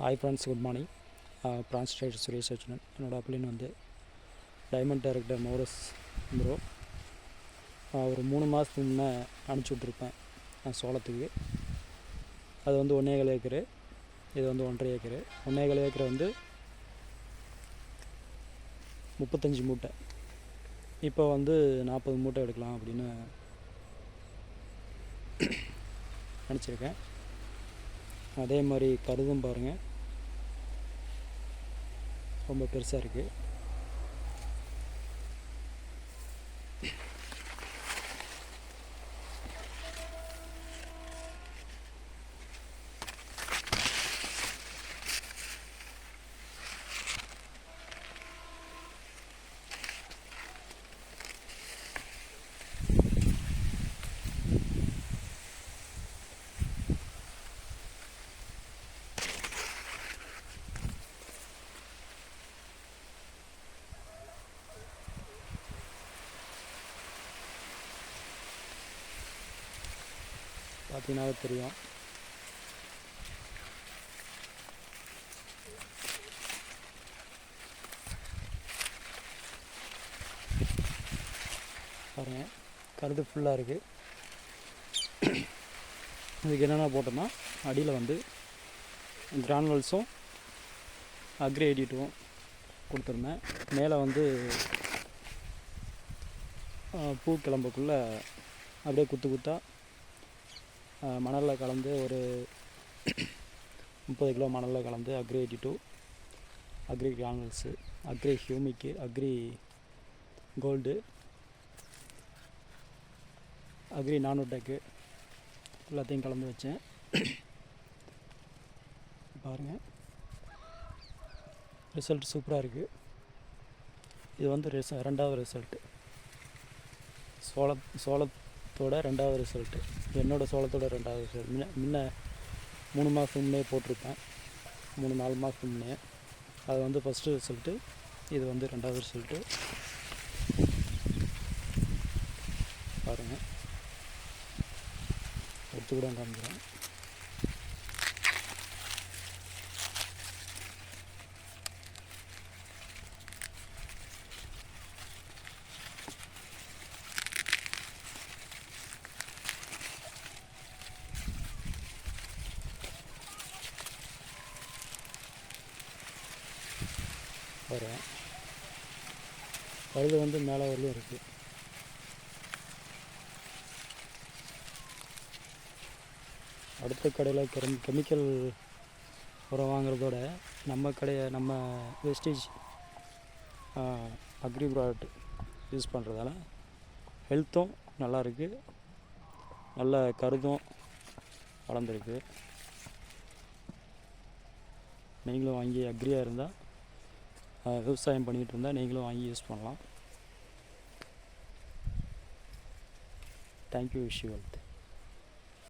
Hi friends, good morning. France trader Suresh Arjunan. என்னோடய அப்ளின் வந்து diamond director மோரஸ் bro. ஒரு 3 மாதத்துக்கு முன்னே அனுப்பிச்சி விட்ருப்பேன் சோளத்துக்கு. அது வந்து 1.25 ஏக்கரு, இது வந்து 1.5 ஏக்கரு. 1.25 ஏக்கரை வந்து 35 மூட்டை. இப்போ வந்து 40 மூட்டை எடுக்கலாம் அப்படின்னு நினச்சிருக்கேன். அதே மாதிரி கருதும் பாருங்கள், ரொம்ப பெருசாக இருக்குது. பார்த்தீங்கன்னாவே தெரியும். பாருங்கள், கருது ஃபுல்லாக இருக்குது. இதுக்கு என்னென்ன போட்டோம்னா, அடியில் வந்து கிரானுவல்ஸும் அக்ரி 82 கொடுத்துருந்தேன். மேலே வந்து பூ கிளம்புக்குள்ளே அப்படியே குத்தாக மணலில் கலந்து ஒரு 30 கிலோ மணலில் கலந்து agri 82, agri granules, agri humic, agri gold, agri nanotech எல்லாத்தையும் கலந்து வச்சேன். பாருங்கள், ரிசல்ட் சூப்பராக இருக்குது. இது வந்து ரெண்டாவது ரிசல்ட்டு, சோளத்தோட ரெண்டாவது ரிசல்ட்டு. என்னோடய சோளத்தோட ரெண்டாவது ரிசல்ட். முன்ன 3 மாதத்துக்கு முன்னே போட்டிருப்பேன், 3-4 மாதத்துக்கு முன்னே. அது வந்து ஃபஸ்ட்டு ரிசல்ட்டு, இது வந்து ரெண்டாவது ரிசல்ட்டு. பாருங்கள், எடுத்து கூட காமிக்கிறேன். வரேன், கழுது வந்து மேலே வரலையும் இருக்குது. அடுத்த கடையில் கெமிக்கல் உரம் வாங்குறதோட நம்ம வெஸ்டேஜ் அக்ரி ப்ராடக்ட் யூஸ் பண்ணுறதால ஹெல்த்தும் நல்லாயிருக்கு, நல்ல கருதும் வளர்ந்துருக்கு. நீங்களும் வாங்கி அக்ரியாக இருந்தால், விவசாயம் பண்ணிகிட்டு இருந்தால் நீங்களும் வாங்கி யூஸ் பண்ணலாம். தேங்க்யூ. Wish you all.